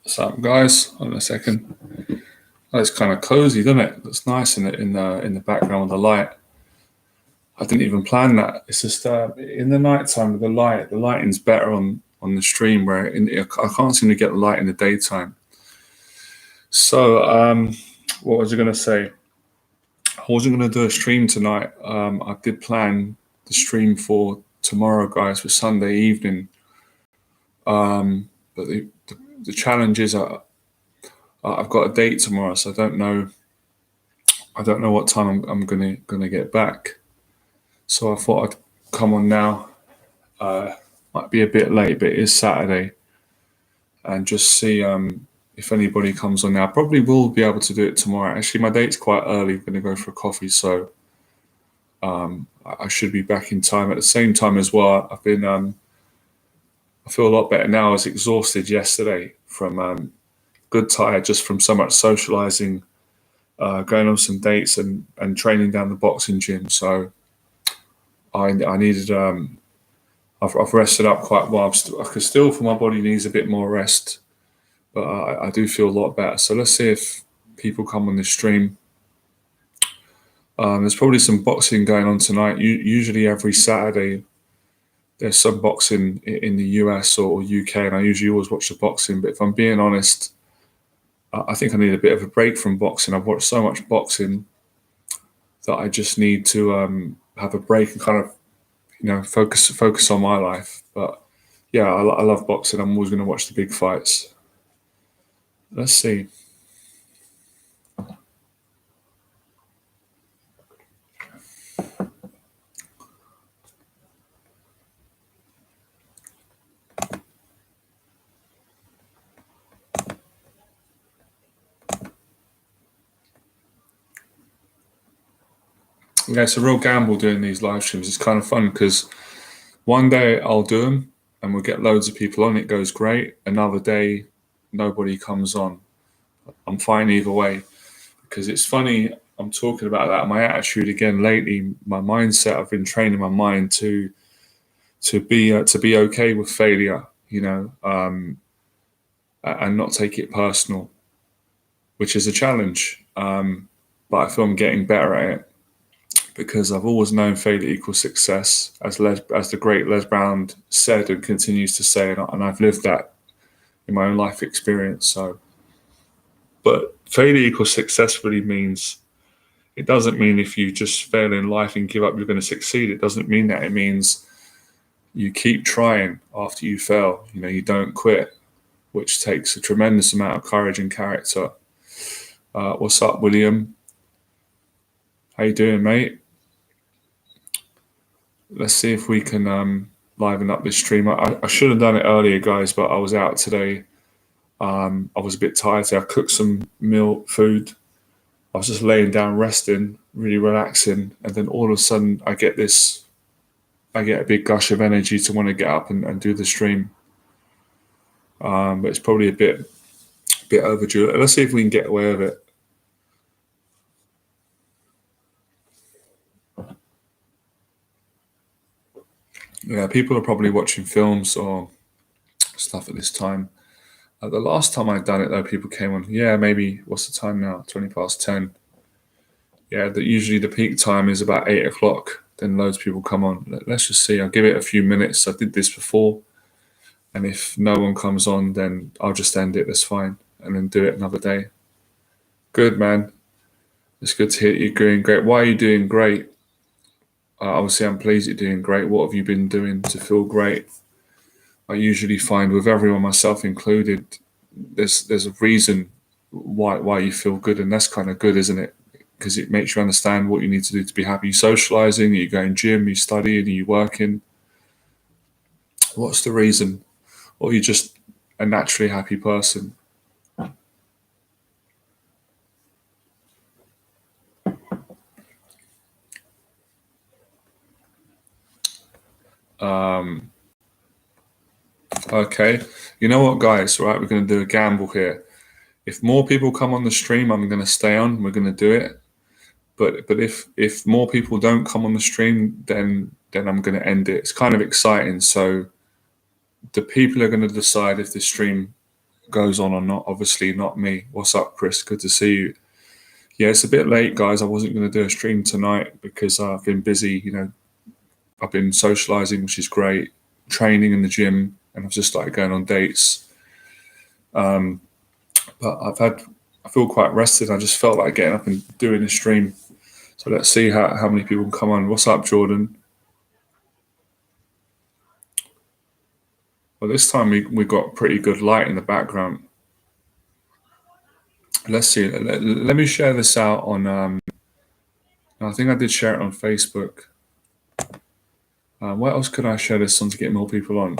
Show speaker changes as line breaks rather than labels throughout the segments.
What's up, guys? Hold on a second. Oh, it's kind of cozy, doesn't it? It's nice in the background with the light. I didn't even plan that. It's just in the nighttime with the light. The lighting's better on the stream, where I can't seem to get the light in the daytime. So, what was I going to say? I wasn't going to do a stream tonight. I did plan the stream for tomorrow, guys, for Sunday evening. But the challenge is I've got a date tomorrow, so I don't know what time I'm gonna get back. So I thought I'd come on now. Might be a bit late, but it is Saturday, and just see if anybody comes on now. I probably will be able to do it tomorrow. Actually, my date's quite early. I'm gonna go for a coffee, so I should be back in time. At the same time as well, I've been I feel a lot better now. I was exhausted yesterday from good tired just from so much socializing, going on some dates and training down the boxing gym. So I needed I've rested up quite well. I could still feel my body needs a bit more rest, but I do feel a lot better. So let's see if people come on this stream. There's probably some boxing going on tonight. Usually every Saturday there's some boxing in the US or UK, and I usually always watch the boxing. But if I'm being honest, I think I need a bit of a break from boxing. I've watched so much boxing that I just need to have a break and kind of, focus on my life. But yeah, I love boxing. I'm always going to watch the big fights. Let's see. Yeah, it's a real gamble doing these live streams. It's kind of fun because one day I'll do them and we'll get loads of people on. It goes great. Another day, nobody comes on. I'm fine either way because it's funny. I'm talking about that. My attitude again lately, my mindset. I've been training my mind to be okay with failure, and not take it personal, which is a challenge. But I feel I'm getting better at it, because I've always known failure equals success, as the great Les Brown said and continues to say, and I've lived that in my own life experience. So, but failure equals success really means, it doesn't mean if you just fail in life and give up, you're going to succeed. It doesn't mean that. It means you keep trying after you fail. You don't quit, which takes a tremendous amount of courage and character. What's up, William? How you doing, mate? Let's see if we can liven up this stream. I should have done it earlier, guys, but I was out today. I was a bit tired, so I cooked some food. I was just laying down, resting, really relaxing, and then all of a sudden I get a big gush of energy to want to get up and do the stream. But it's probably a bit overdue. Let's see if we can get away with it. Yeah, people are probably watching films or stuff at this time. The last time I'd done it, though, people came on. Yeah, maybe, what's the time now? 10:20. Yeah, usually the peak time is about 8 o'clock. Then loads of people come on. Let's just see. I'll give it a few minutes. I did this before. And if no one comes on, then I'll just end it. That's fine. And then do it another day. Good, man. It's good to hear you're doing great. Why are you doing great? Obviously, I'm pleased you're doing great. What have you been doing to feel great? I usually find with everyone, myself included, there's a reason why you feel good, and that's kind of good, isn't it? Because it makes you understand what you need to do to be happy. You're socializing, you going gym, you studying, you working. What's the reason? Or you're just a naturally happy person. Okay, you know what, guys, right? We're going to do a gamble here. If more people come on the stream, I'm going to stay on. We're going to do it. But if more people don't come on the stream, then I'm going to end it. It's kind of exciting. So the people are going to decide if this stream goes on or not. Obviously, not me. What's up, Chris? Good to see you. Yeah, it's a bit late, guys. I wasn't going to do a stream tonight because I've been busy. I've been socializing, which is great, training in the gym, and I've just started going on dates. But I feel quite rested. I just felt like getting up and doing a stream. So let's see how many people can come on. What's up, Jordan? Well, this time we got pretty good light in the background. Let's see. Let me share this out on. I think I did share it on Facebook. What else could I share this on to get more people on?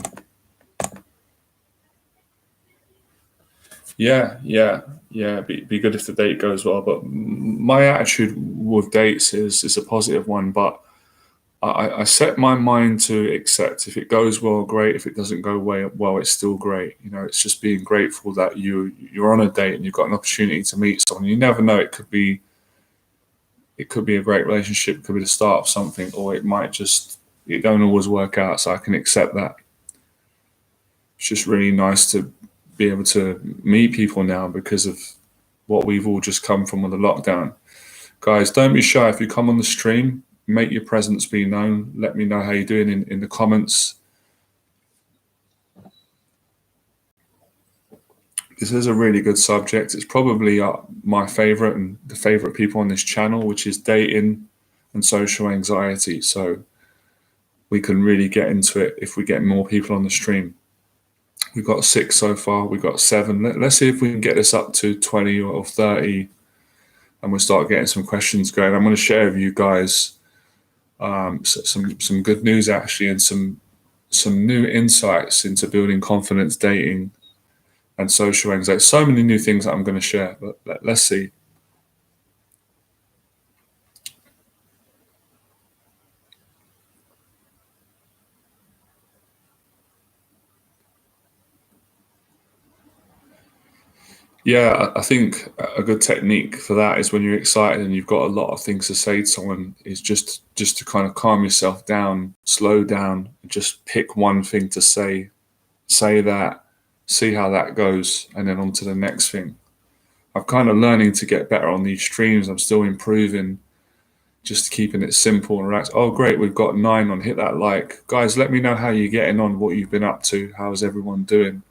Yeah. Be good if the date goes well. But my attitude with dates is a positive one. But I set my mind to accept. If it goes well, great. If it doesn't go well, it's still great. It's just being grateful that you're on a date and you've got an opportunity to meet someone. You never know. It could be a great relationship. It could be the start of something, or it don't always work out. So I can accept that. It's just really nice to be able to meet people now because of what we've all just come from with the lockdown. Guys, don't be shy. If you come on the stream, make your presence be known. Let me know how you're doing in the comments. This is a really good subject. It's probably my favorite and the favorite people on this channel, which is dating and social anxiety. So we can really get into it if we get more people on the stream. We've got 6 so far. We've got 7. Let's see if we can get this up to 20 or 30, and we'll start getting some questions going. I'm going to share with you guys some good news actually, and some new insights into building confidence, dating, and social anxiety. So many new things that I'm going to share, but let's see. Yeah, I think a good technique for that is when you're excited and you've got a lot of things to say to someone, is just to kind of calm yourself down, slow down, and just pick one thing to say that, see how that goes, and then on to the next thing. I'm kind of learning to get better on these streams. I'm still improving, just keeping it simple and relaxed. Oh, great, we've got 9 on. Hit that like. Guys, let me know how you're getting on, what you've been up to. How's everyone doing?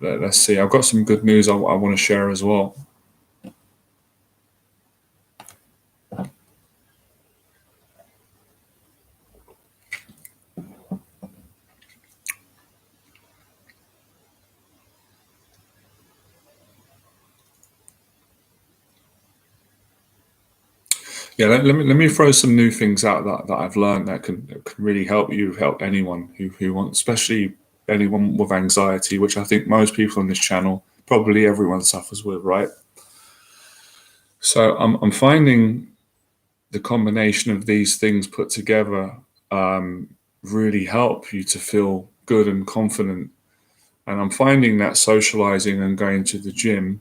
Let's see. I've got some good news I want to share as well. Yeah, let me throw some new things out that I've learned that can really help you, help anyone who wants, especially anyone with anxiety, which I think most people on this channel, probably everyone suffers with, right? So I'm finding the combination of these things put together really help you to feel good and confident. And I'm finding that socializing and going to the gym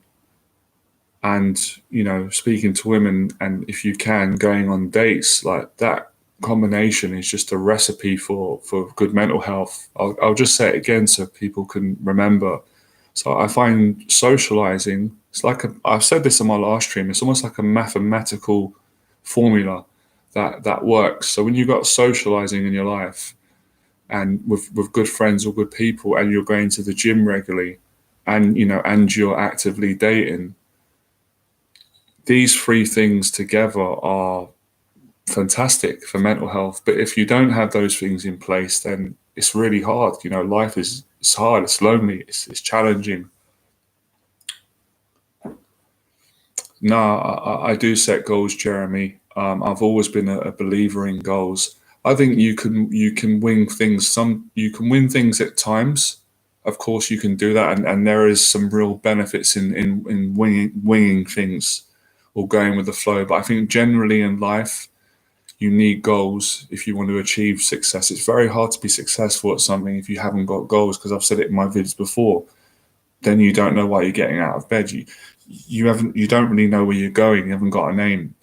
and, speaking to women, and if you can, going on dates, like that combination is just a recipe for good mental health. I'll just say it again so people can remember. So I find socializing, I've said this in my last stream, it's almost like a mathematical formula that works. So when you've got socializing in your life and with good friends or good people, and you're going to the gym regularly, and you're actively dating, these 3 things together are fantastic for mental health. But if you don't have those things in place, then it's really hard. Life is hard, it's lonely, it's challenging. No, I do set goals, Jeremy. I've always been a believer in goals. I think you can wing things. You can win things at times. Of course, you can do that, and there is some real benefits in winging things or going with the flow. But I think generally in life, you need goals if you want to achieve success. It's very hard to be successful at something if you haven't got goals, because I've said it in my videos before. Then you don't know why you're getting out of bed. you don't really know where you're going. You haven't got a name,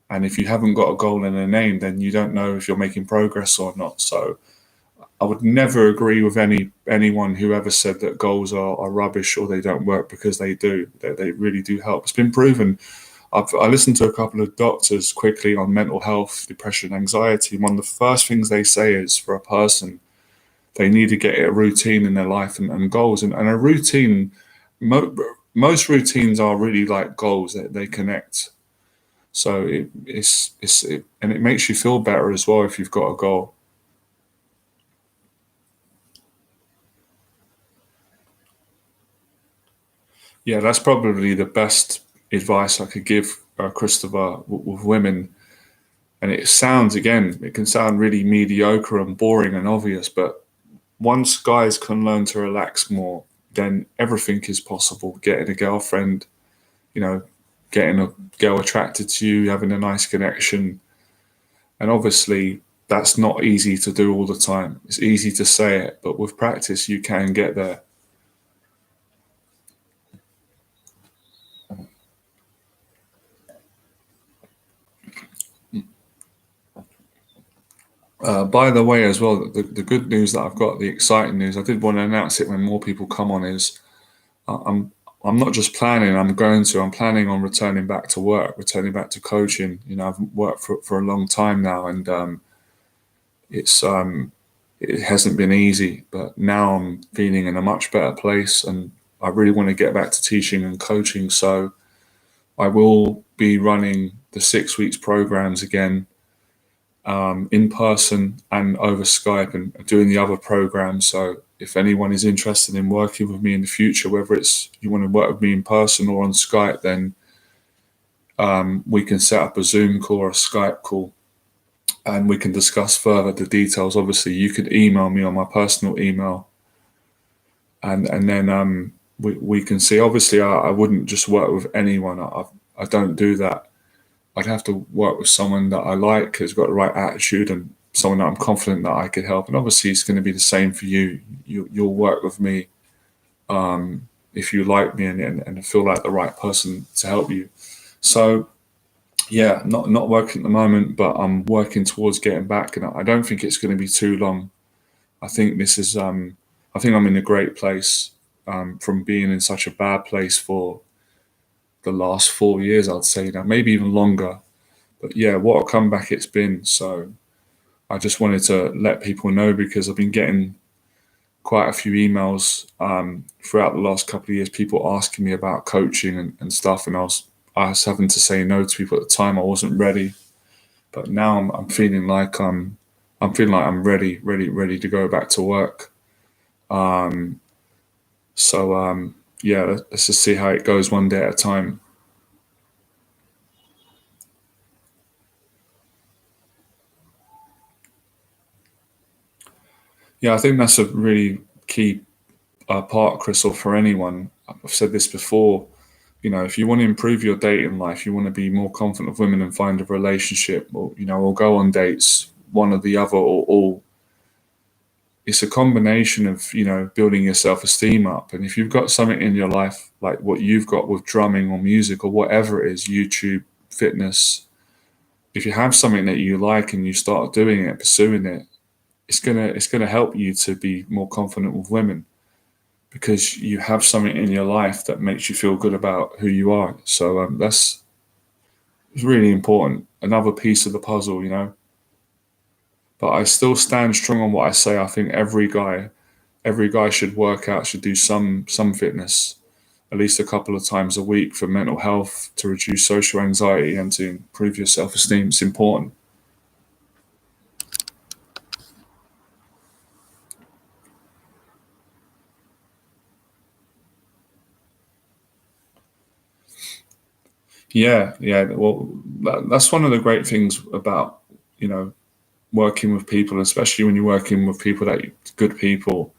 and if you haven't got a goal and a name, then you don't know if you're making progress or not. So I would never agree with anyone who ever said that goals are rubbish or they don't work, because they do. They really do help. It's been proven. I listened to a couple of doctors quickly on mental health, depression, anxiety. One of the first things they say is, for a person, they need to get a routine in their life and goals. And a routine, most routines are really like goals that they connect. So and it makes you feel better as well if you've got a goal. Yeah, that's probably the best advice I could give, Christopher, with women. And it sounds, again, it can sound really mediocre and boring and obvious, but once guys can learn to relax more, then everything is possible. Getting a girlfriend, you know, getting a girl attracted to you, having a nice connection. And obviously, that's not easy to do all the time. It's easy to say it, but with practice, you can get there. By the way, as well, the good news that I've got, the exciting news, I did want to announce it when more people come on, is I'm I'm not just planning, I'm planning on returning back to work, returning back to coaching. I've worked for a long time now, and it's it hasn't been easy, but now I'm feeling in a much better place, and I really want to get back to teaching and coaching. So I will be running the 6 weeks programs again, in person and over Skype, and doing the other programs. So if anyone is interested in working with me in the future, whether it's you want to work with me in person or on Skype, then we can set up a Zoom call or a Skype call, and we can discuss further the details. Obviously, you could email me on my personal email, and then we can see. Obviously, I wouldn't just work with anyone. I don't do that. I'd have to work with someone that I like, who's got the right attitude, and someone that I'm confident that I could help. And obviously, it's going to be the same for you. You'll work with me if you like me and feel like the right person to help you. So yeah, not working at the moment, but I'm working towards getting back, and I don't think it's going to be too long. I think this is I think I'm in a great place, from being in such a bad place for the last 4 years, I'd say now, maybe even longer. But yeah, what a comeback it's been. So I just wanted to let people know, because I've been getting quite a few emails throughout the last couple of years, people asking me about coaching and stuff, and I was having to say no to people at the time. I wasn't ready, but now I'm feeling like I'm ready to go back to work. Um, so yeah, let's just see how it goes one day at a time. Yeah, I think that's a really key part, Crystal, for anyone. I've said this before. If you want to improve your dating life, you want to be more confident with women and find a relationship, or go on dates, one or the other, or all. It's a combination of, building your self-esteem up. And if you've got something in your life like what you've got with drumming or music or whatever it is, YouTube, fitness, if you have something that you like and you start doing it, pursuing it, it's gonna help you to be more confident with women, because you have something in your life that makes you feel good about who you are. So that's really important. Another piece of the puzzle. But I still stand strong on what I say. I think every guy should work out, should do some fitness at least a couple of times a week, for mental health, to reduce social anxiety, and to improve your self-esteem. It's important. Yeah, yeah. Well, that's one of the great things about you know working with people, especially when you're working with people good people.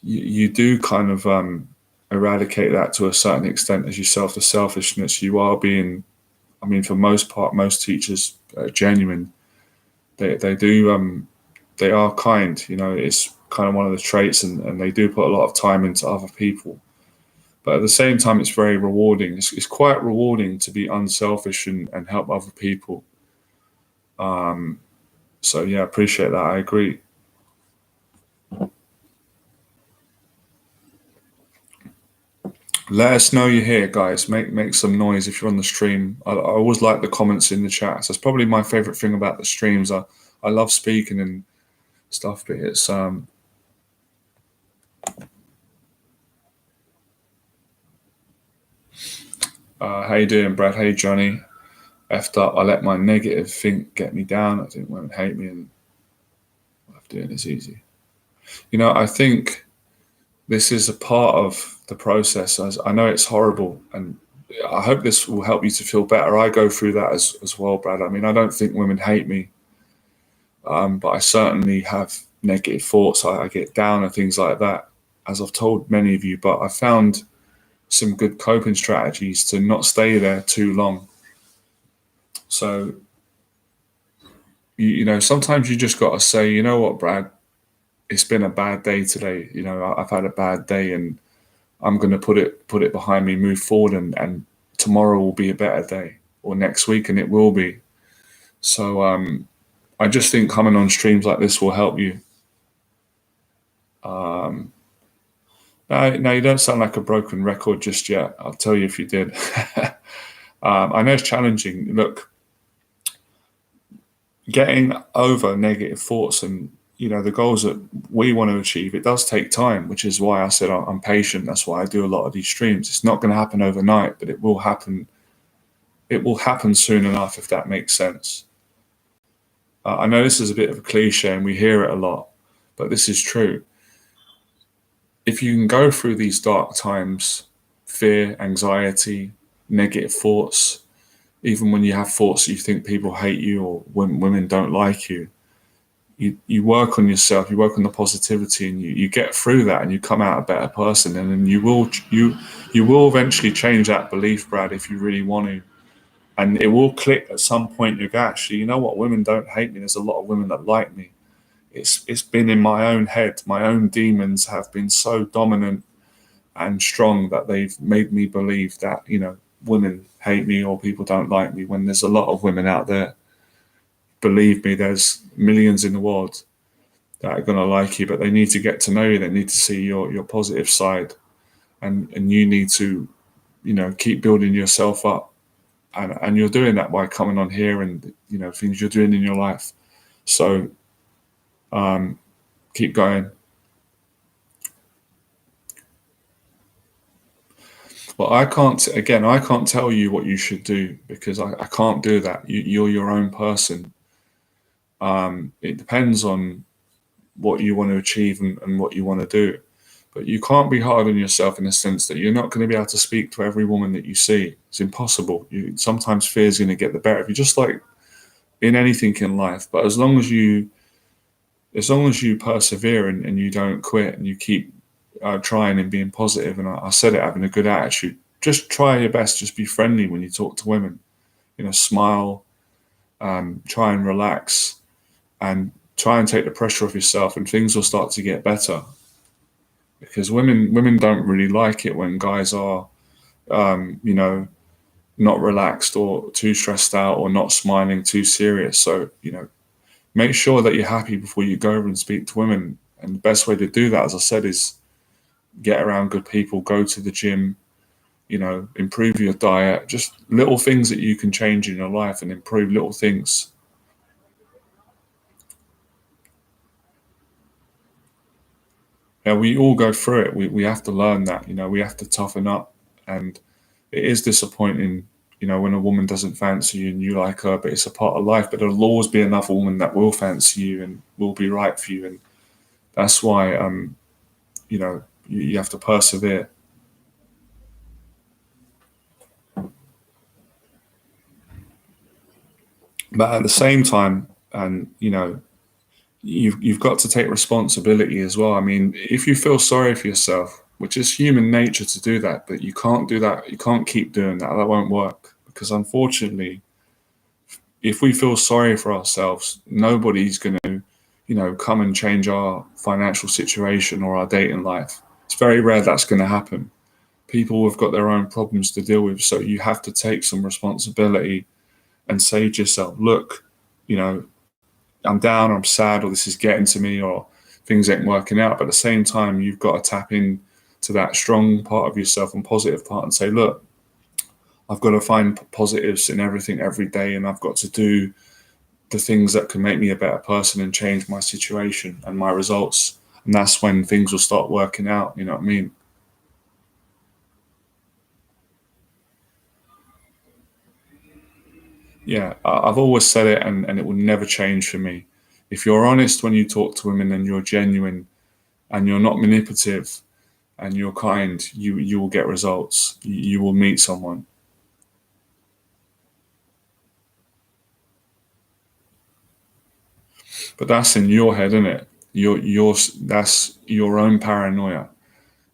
You do kind of eradicate that to a certain extent, as yourself, the selfishness. You are being, I mean, for most part, most teachers are genuine. They do they are kind. It's kind of one of the traits, and they do put a lot of time into other people. But at the same time, it's very rewarding. It's quite rewarding to be unselfish and help other people. So yeah, I appreciate that. I agree. Let us know you're here, guys. Make some noise if you're on the stream. I always like the comments in the chats. That's probably my favorite thing about the streams. I love speaking and stuff, but it's how you doing, Brad? Hey, Johnny. Effed up. I let my negative think get me down. I didn't want to hate me, and what I'm doing is easy. I think this is a part of the process. As I know it's horrible, and I hope this will help you to feel better. I go through that as well, Brad. I mean, I don't think women hate me, but I certainly have negative thoughts. I get down and things like that, as I've told many of you. But I found some good coping strategies to not stay there too long. So, sometimes you just got to say, you know what, Brad, it's been a bad day today. I've had a bad day, and I'm going to put it behind me, move forward, and tomorrow will be a better day, or next week, and it will be. So I just think coming on streams like this will help you. No, you don't sound like a broken record just yet. I'll tell you if you did. I know it's challenging. Look, getting over negative thoughts and the goals that we want to achieve, it does take time, which is why I said I'm patient. That's why I do a lot of these streams. It's not going to happen overnight, but it will happen. It will happen soon enough, if that makes sense. I know this is a bit of a cliche and we hear it a lot, but this is true. If you can go through these dark times, fear, anxiety, negative thoughts, even when you have thoughts that you think people hate you or women don't like you, you work on yourself, you work on the positivity, and you get through that, and you come out a better person, and then you will eventually change that belief, Brad, if you really want to, and it will click at some point. You go, actually, you know what? Women don't hate me. There's a lot of women that like me. It's been in my own head. My own demons have been so dominant and strong that they've made me believe that women hate me or people don't like me. When there's a lot of women out there, believe me, there's millions in the world that are going to like you, but they need to get to know you. They need to see your positive side, and you need to keep building yourself up, and you're doing that by coming on here and things you're doing in your life. So keep going. Well, I can't tell you what you should do, because I can't do that. You're your own person. It depends on what you want to achieve and what you want to do. But you can't be hard on yourself in the sense that you're not going to be able to speak to every woman that you see. It's impossible. Sometimes fear is going to get the better of you, just like in anything in life. But as long as you persevere and you don't quit and you keep trying and being positive, and I said it, having a good attitude, just try your best. Just be friendly when you talk to women. Smile, try and relax, and try and take the pressure off yourself, and things will start to get better. Because women don't really like it when guys are, not relaxed or too stressed out or not smiling, too serious. So, make sure that you're happy before you go over and speak to women. And the best way to do that, as I said, is get around good people, go to the gym, improve your diet, just little things that you can change in your life and improve little things. Yeah, we all go through it. We have to learn that, we have to toughen up. And it is disappointing, when a woman doesn't fancy you and you like her, but it's a part of life. But there'll always be another woman that will fancy you and will be right for you. And that's why, you have to persevere. But at the same time, and you've got to take responsibility as well. I mean, if you feel sorry for yourself, which is human nature to do that, but you can't do that. You can't keep doing that. That won't work, because unfortunately, if we feel sorry for ourselves, nobody's going to, come and change our financial situation or our dating life. It's very rare that's going to happen. people have got their own problems to deal with. So you have to take some responsibility and say to yourself, look, you know, I'm down, or I'm sad, or this is getting to me, or things ain't working out. But at the same time, you've got to tap in to that strong part of yourself and positive part and say, look, I've got to find positives in everything every day, and I've got to do the things that can make me a better person and change my situation and my results. And that's when things will start working out. You know what I mean? Yeah, I've always said it, and it will never change for me. If you're honest when you talk to women and you're genuine and you're not manipulative and you're kind, you will get results. You will meet someone. But that's in your head, isn't it? That's your own paranoia.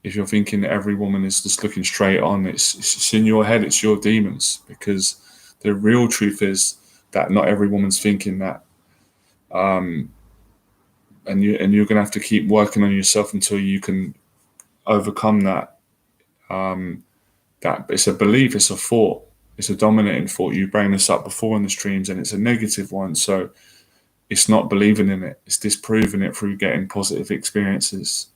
If you're thinking that every woman is just looking straight on, it's in your head. It's your demons. Because the real truth is that not every woman's thinking that, and you're gonna have to keep working on yourself until you can overcome that. That it's a belief, it's a thought, it's a dominating thought. You bring this up before in the streams, and it's a negative one. So it's not believing in it; it's disproving it through getting positive experiences.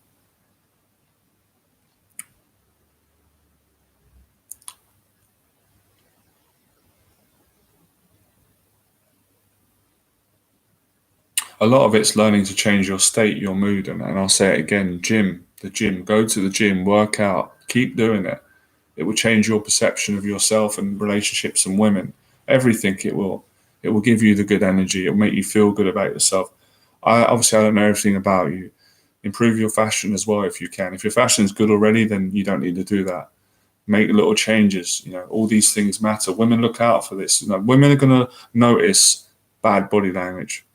A lot of it's learning to change your state, your mood, and I'll say it again: the gym, go to the gym, work out, keep doing it. It will change your perception of yourself and relationships and women. Everything it will. It will give you the good energy. It will make you feel good about yourself. I don't know everything about you. Improve your fashion as well if you can. If your fashion is good already, then you don't need to do that. Make little changes. You know, all these things matter. Women look out for this. You know, women are gonna notice bad body language,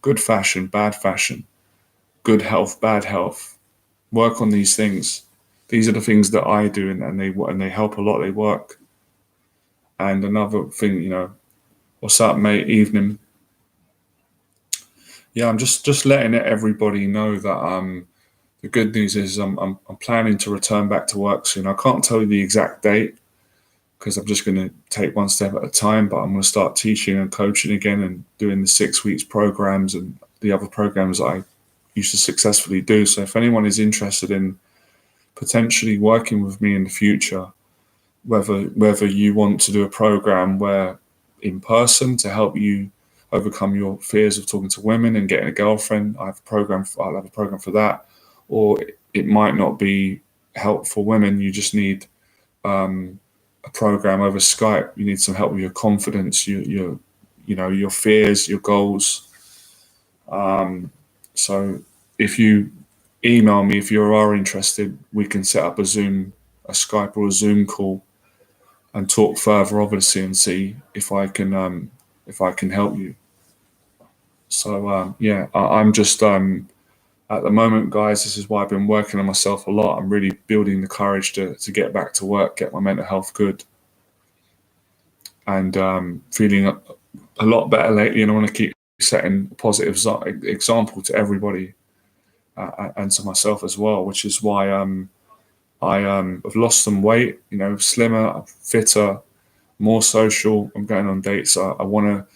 good fashion, bad fashion, good health, bad health. Work on these things. These are the things that I do, and they help a lot. They work. And another thing, what's up, mate? Evening. Yeah, I'm just letting everybody know that the good news is I'm planning to return back to work soon. I can't tell you the exact date because I'm just going to take one step at a time. But I'm going to start teaching and coaching again and doing the 6 weeks programs and the other programs that I used to successfully do. So if anyone is interested in potentially working with me in the future, whether you want to do a program where in person to help you overcome your fears of talking to women and getting a girlfriend, I'll have a program for that. Or it might not be help for women. You just need a program over Skype. You need some help with your confidence, your fears, your goals. So if you email me if you are interested, we can set up a Skype or a Zoom call and talk further, obviously, and see if I can help you. So yeah, I'm just at the moment, guys. This is why I've been working on myself a lot. I'm really building the courage to get back to work, get my mental health good, and feeling a lot better lately. And I want to keep setting a positive example to everybody and to myself as well, which is why I've lost some weight. Slimmer, fitter, more social. I'm going on dates. I want to.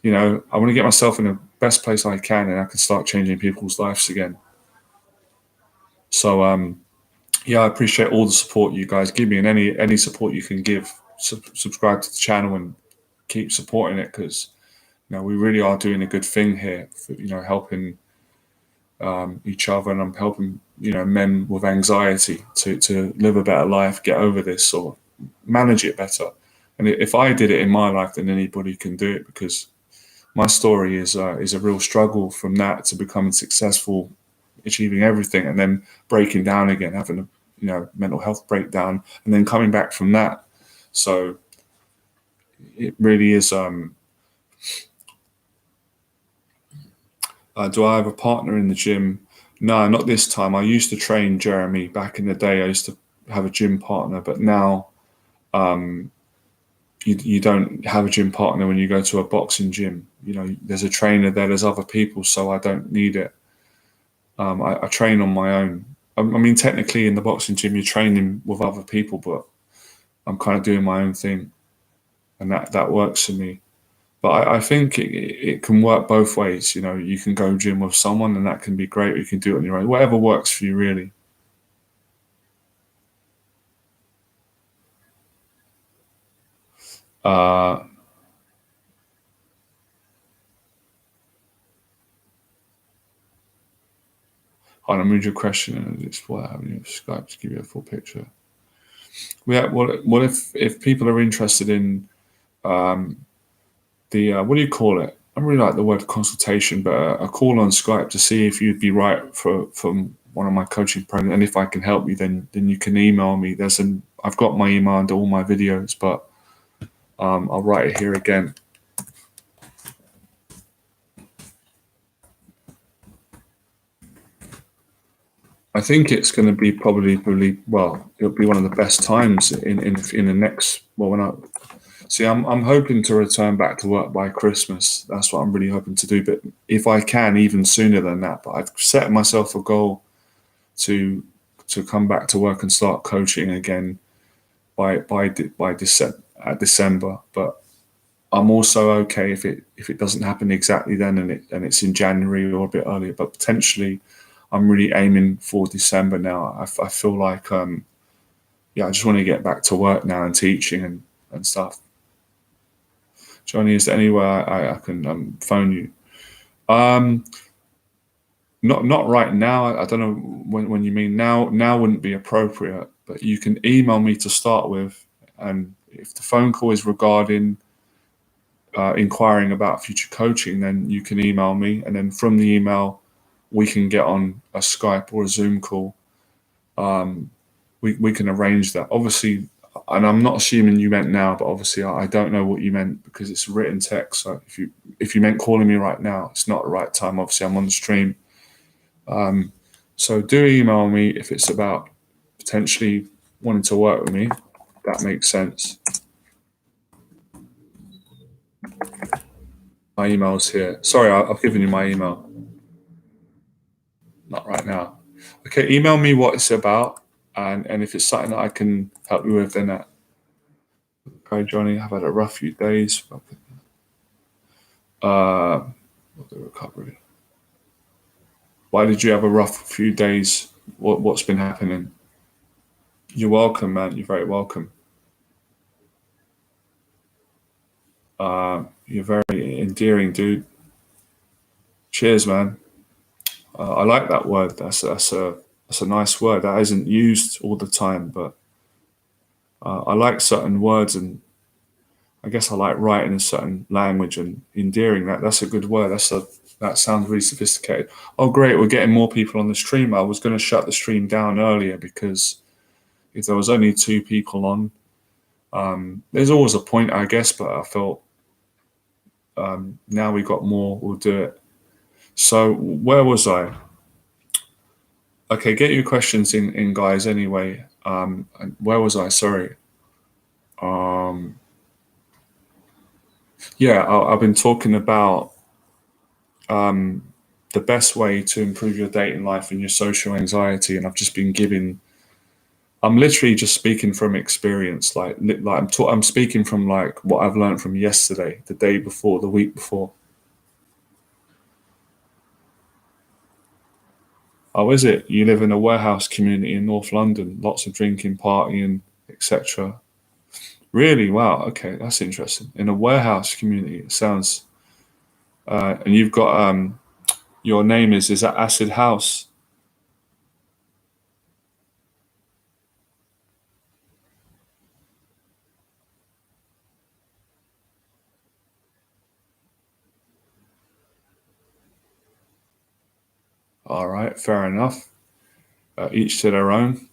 I want to get myself in the best place I can, and I can start changing people's lives again. So, yeah, I appreciate all the support you guys give me, and any support you can give. Subscribe to the channel and keep supporting it because we really are doing a good thing here. For, helping each other, and I'm helping men with anxiety to live a better life, get over this, or manage it better. And if I did it in my life, then anybody can do it because my story is a real struggle from that to becoming successful, achieving everything, and then breaking down again, having a mental health breakdown, and then coming back from that. So it really is. Do I have a partner in the gym? No, not this time. I used to train Jeremy back in the day. I used to have a gym partner, but now you don't have a gym partner when you go to a boxing gym. There's a trainer there, there's other people, so I don't need it. I train on my own. I mean, technically in the boxing gym, you're training with other people, but I'm kind of doing my own thing, and that works for me. But I think it can work both ways. You know, you can go gym with someone, and that can be great. Or you can do it on your own. Whatever works for you, really. Uh, Hold on, read your question and explore how you Skype to give you a full picture. Yeah, what if people are interested in the what do you call it? I really like the word consultation, but a call on Skype to see if you'd be right for one of my coaching programs, and if I can help you, then you can email me. I've got my email under all my videos, but I'll write it here again. I think it's going to be probably well, it'll be one of the best times in the next well when I see I'm hoping to return back to work by Christmas. That's what I'm really hoping to do. But if I can, even sooner than that. But I've set myself a goal to come back to work and start coaching again by December. But I'm also okay if it doesn't happen exactly then and it's in January or a bit earlier. But potentially, I'm really aiming for December now. I feel like yeah, I just want to get back to work now and teaching and stuff. Johnny, is there anywhere I can phone you? Um, not right now. I don't know when you mean now. Now wouldn't be appropriate, but you can email me to start with, and if the phone call is regarding inquiring about future coaching, then you can email me, and then from the email we can get on a Skype or a Zoom call. We can arrange that. Obviously, and I'm not assuming you meant now, but obviously I don't know what you meant because it's written text. So if you meant calling me right now, it's not the right time. Obviously, I'm on the stream. So do email me if it's about potentially wanting to work with me. That makes sense. My email's here. Sorry, I've given you my email. Not right now. Okay, email me what it's about, and if it's something that I can help you with, then that. Okay, Johnny, I've had a rough few days. Uh, the recovery. Why did you have a rough few days? What's been happening? You're welcome, man. You're very welcome. You're very endearing, dude. Cheers, man. I like that word. That's a nice word. That isn't used all the time, but I like certain words, and I guess I like writing in a certain language and endearing. That's a good word. That sounds really sophisticated. Oh, great! We're getting more people on the stream. I was going to shut the stream down earlier because if there was only two people on, there's always a point, I guess. But I felt now we got more. We'll do it. So where was I? Okay, get your questions in guys. Anyway, and where was I? Sorry. Um, yeah, I've been talking about the best way to improve your dating life and your social anxiety, and I've just been giving. I'm literally just speaking from experience, I'm speaking from like what I've learned from yesterday, the day before, the week before. Oh, is it? You live in a warehouse community in North London, lots of drinking, partying, etc. Really? Wow. Okay, that's interesting. In a warehouse community, it sounds. And you've got your name is that Acid House? All right, fair enough. Each to their own.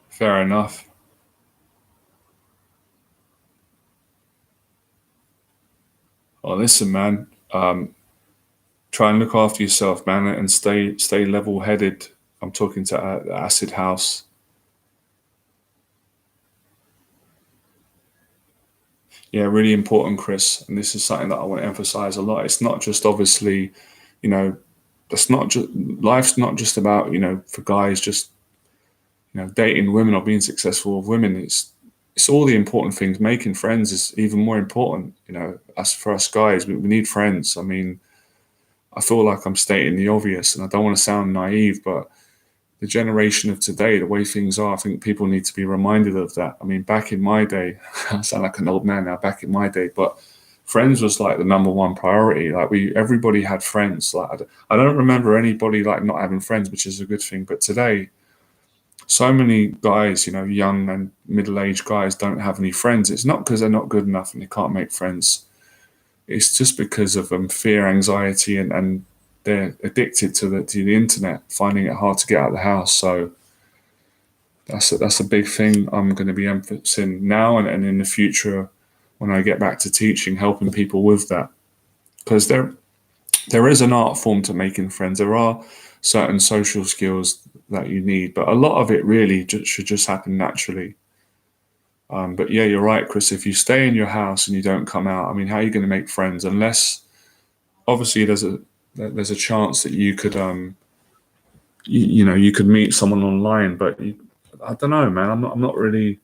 Fair enough. Well, listen, man. Try and look after yourself, man, and stay level headed. I'm talking to Acid House. Yeah, really important, Chris. And this is something that I want to emphasize a lot. It's not just obviously, you know, that's not just life's not just about, for guys just, dating women or being successful with women. It's all the important things. Making friends is even more important. As for us guys, we need friends. I mean, I feel like I'm stating the obvious, and I don't want to sound naive, but the generation of today, the way things are, I think people need to be reminded of that. I mean, back in my day, I sound like an old man now, back in my day, but friends was like the number one priority. Like everybody had friends. Like I don't remember anybody like not having friends, which is a good thing. But today, so many guys, young and middle-aged guys don't have any friends. It's not because they're not good enough and they can't make friends. It's just because of fear, anxiety, and they're addicted to the internet, finding it hard to get out of the house. So that's a big thing I'm going to be emphasizing now and in the future when I get back to teaching, helping people with that. Because there is an art form to making friends. There are certain social skills that you need, but a lot of it really should just happen naturally. But yeah, you're right, Chris. If you stay in your house and you don't come out, I mean, how are you going to make friends? Unless obviously there's a chance that you could you could meet someone online, but I don't know, man. I'm not really.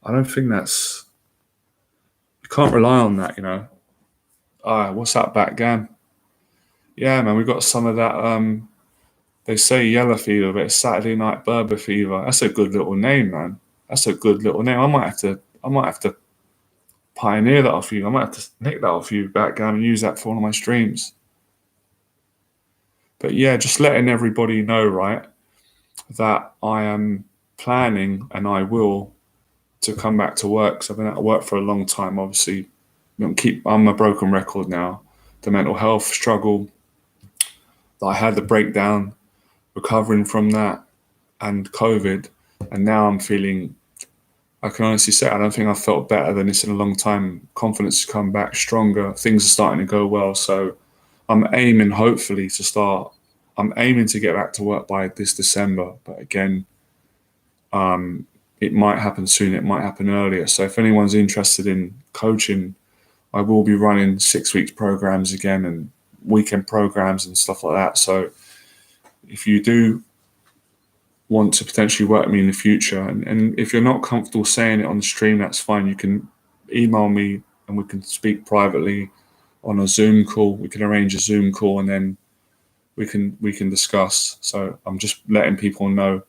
I don't think that's. You can't rely on that, what's that backgammon? Yeah, man, we got some of that. They say yellow fever, but it's Saturday night Berba fever. That's a good little name, man. That's a good little name. I might have to pioneer that off you. I might have to nick that off you backgammon and use that for one of my streams. But yeah, just letting everybody know, right, that I am planning and I will to come back to work. So I've been out of work for a long time. Obviously, I'm a broken record now. The mental health struggle that I had, the breakdown, recovering from that, and COVID, and now I'm feeling. I can honestly say I don't think I've felt better than this in a long time. Confidence has come back stronger. Things are starting to go well. So I'm aiming, hopefully, to start. I'm aiming to get back to work by this December. But again, it might happen soon. It might happen earlier. So if anyone's interested in coaching, I will be running 6 weeks programs again and weekend programs and stuff like that. So if you do want to potentially work with me in the future, and if you're not comfortable saying it on the stream, that's fine. You can email me and we can speak privately on a Zoom call. We can arrange a Zoom call and then we can discuss. So I'm just letting people know.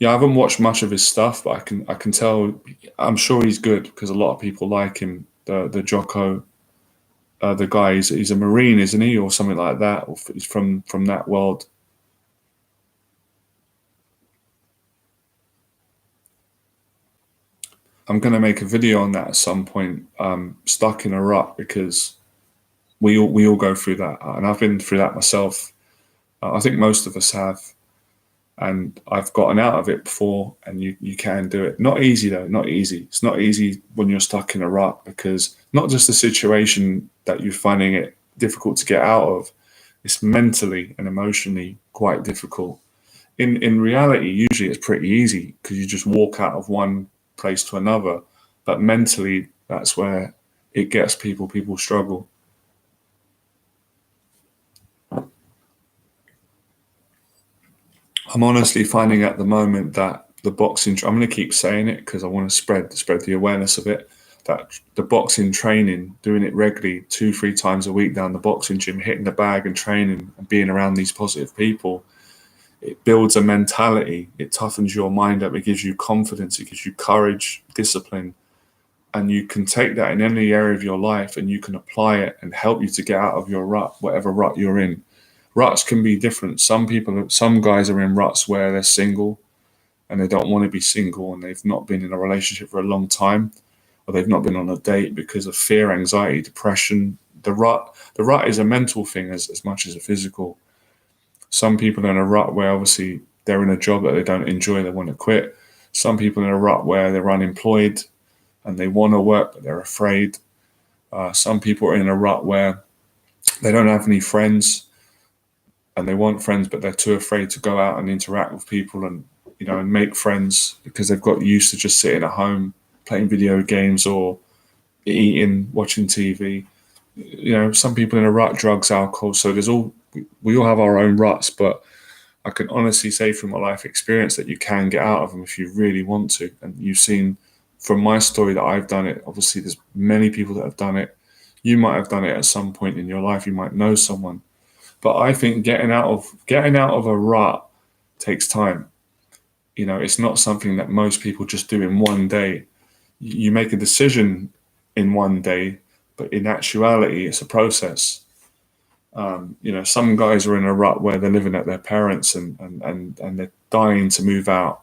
Yeah, I haven't watched much of his stuff, but I can tell. I'm sure he's good because a lot of people like him. The Jocko, the guy, he's a Marine, isn't he, or something like that, or he's from that world. I'm going to make a video on that at some point. Stuck in a rut because we all go through that, and I've been through that myself. I think most of us have, and I've gotten out of it before. And you can do it. Not easy though. Not easy. It's not easy when you're stuck in a rut because not just the situation that you're finding it difficult to get out of. It's mentally and emotionally quite difficult. In reality, usually it's pretty easy because you just walk out of one place to another. But mentally, that's where it gets people. People struggle. I'm honestly finding at the moment that the boxing. I'm going to keep saying it because I want to spread the awareness of it. That the boxing training, doing it regularly, 2-3 times a week down the boxing gym, hitting the bag and training and being around these positive people, it builds a mentality. It toughens your mind up. It gives you confidence. It gives you courage, discipline, and you can take that in any area of your life and you can apply it and help you to get out of your rut, whatever rut you're in. Ruts can be different. Some guys are in ruts where they're single and they don't want to be single and they've not been in a relationship for a long time, or they've not been on a date because of fear, anxiety, depression. The rut is a mental thing as much as a physical. Some people are in a rut where obviously they're in a job that they don't enjoy, they want to quit. Some people are in a rut where they're unemployed and they want to work but they're afraid. Some people are in a rut where they don't have any friends and they want friends but they're too afraid to go out and interact with people and and make friends because they've got used to just sitting at home playing video games or eating, watching TV. Some people in a rut, drugs, alcohol. So we all have our own ruts, but I can honestly say from my life experience that you can get out of them if you really want to. And you've seen from my story that I've done it. Obviously, there's many people that have done it. You might have done it at some point in your life. You might know someone. But I think getting out of a rut takes time. It's not something that most people just do in one day. You make a decision in one day, but in actuality, it's a process. Some guys are in a rut where they're living at their parents and they're dying to move out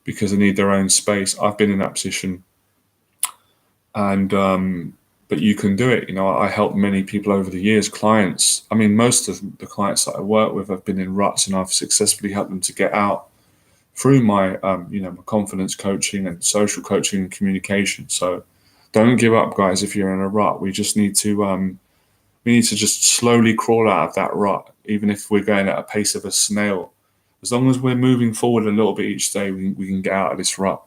because they need their own space. I've been in that position, and but you can do it. I helped many people over the years, clients. I mean, most of the clients that I work with have been in ruts, and I've successfully helped them to get out through my my confidence coaching and social coaching and communication. So don't give up, guys. If you're in a rut, we need to just slowly crawl out of that rut, even if we're going at a pace of a snail. As long as we're moving forward a little bit each day, we can get out of this rut.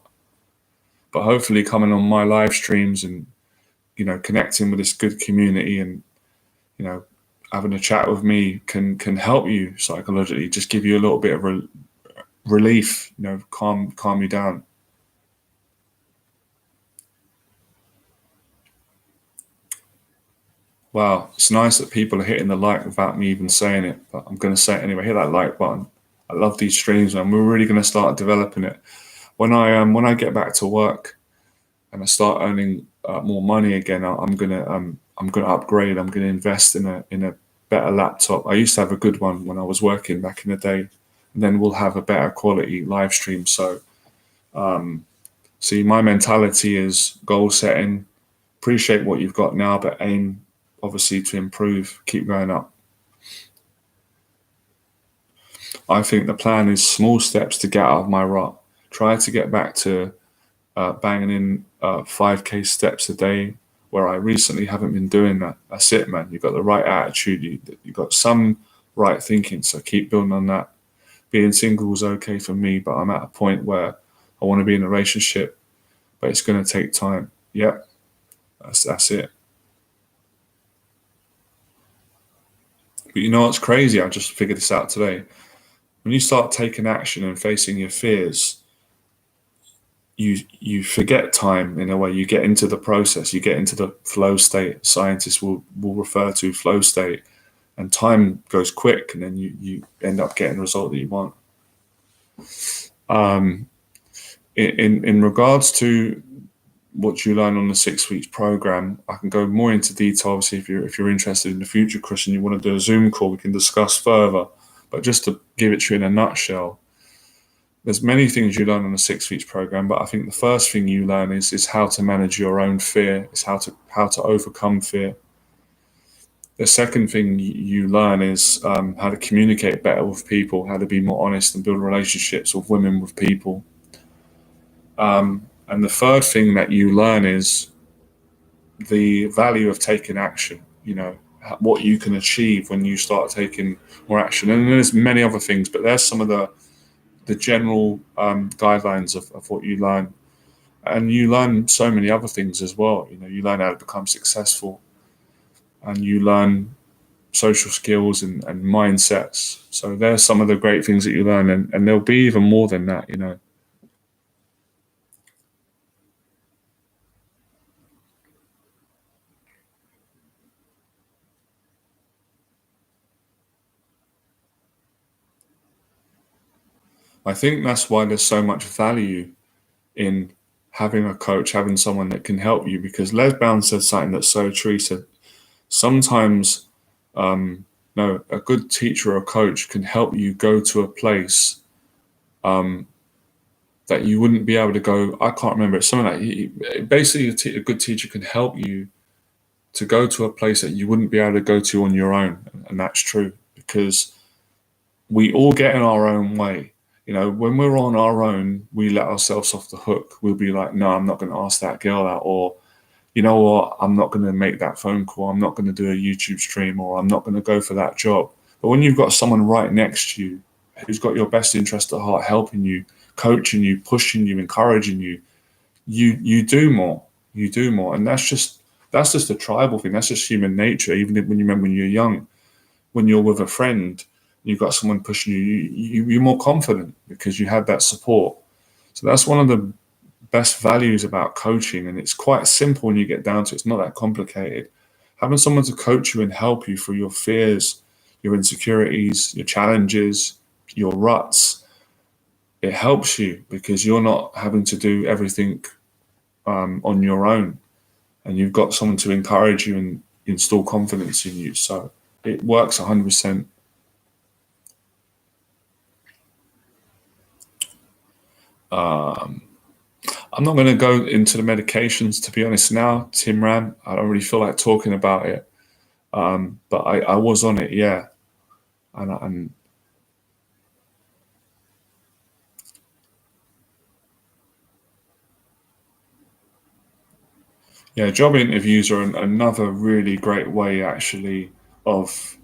But hopefully coming on my live streams and, connecting with this good community and, having a chat with me can help you psychologically, just give you a little bit of relief, calm you down. Wow, it's nice that people are hitting the like without me even saying it, but I'm going to say it anyway. Hit that like button. I love these streams, man. We're really going to start developing it. When I get back to work and I start earning more money again, I'm gonna upgrade. I'm gonna invest in a better laptop. I used to have a good one when I was working back in the day, and then we'll have a better quality live stream. So, see, my mentality is goal setting. Appreciate what you've got now, but aim obviously to improve, keep going up. I think the plan is small steps to get out of my rut. Try to get back to banging in 5K steps a day, where I recently haven't been doing that. That's it, man. You've got the right attitude. You've got some right thinking, so keep building on that. Being single is okay for me, but I'm at a point where I want to be in a relationship, but it's going to take time. Yep, that's it. But you know what's crazy? I just figured this out today. When you start taking action and facing your fears, you forget time in a way. You get into the process. You get into the flow state. Scientists will refer to flow state, and time goes quick, and then you end up getting the result that you want. In regards to what you learn on the 6 weeks program, I can go more into detail. Obviously, if you're interested in the future, Chris, and you want to do a Zoom call, we can discuss further. But just to give it to you in a nutshell, there's many things you learn on the 6 weeks program. But I think the first thing you learn is how to manage your own fear. Is how to overcome fear. The second thing you learn is how to communicate better with people, how to be more honest and build relationships with women, with people. And the third thing that you learn is the value of taking action, what you can achieve when you start taking more action. And there's many other things, but there's some of the general guidelines of what you learn. And you learn so many other things as well. You learn how to become successful, and you learn social skills and mindsets. So there's some of the great things that you learn, and there'll be even more than that. I think that's why there's so much value in having a coach, having someone that can help you, because Les Brown said something that's so true. He said, sometimes no, a good teacher or coach can help you go to a place that you wouldn't be able to go. I can't remember. It's something like basically a good teacher can help you to go to a place that you wouldn't be able to go to on your own. And that's true, because we all get in our own way. When we're on our own, we let ourselves off the hook. We'll be like, no, I'm not going to ask that girl out, or you know what, I'm not going to make that phone call. I'm not going to do a YouTube stream, or I'm not going to go for that job. But when you've got someone right next to you who's got your best interest at heart helping you, coaching you, pushing you, encouraging you, you do more. You do more, and that's just a tribal thing. That's just human nature. Even when you remember when you're young, when you're with a friend, you've got someone pushing you, you're more confident because you have that support. So that's one of the best values about coaching, and it's quite simple when you get down to it. It's not that complicated. Having someone to coach you and help you through your fears, your insecurities, your challenges, your ruts, it helps you because you're not having to do everything on your own, and you've got someone to encourage you and install confidence in you. So it works 100%. I'm not going to go into the medications, to be honest now, Tim Ram. I don't really feel like talking about it. But I was on it, yeah. And yeah, job interviews are another really great way, actually, of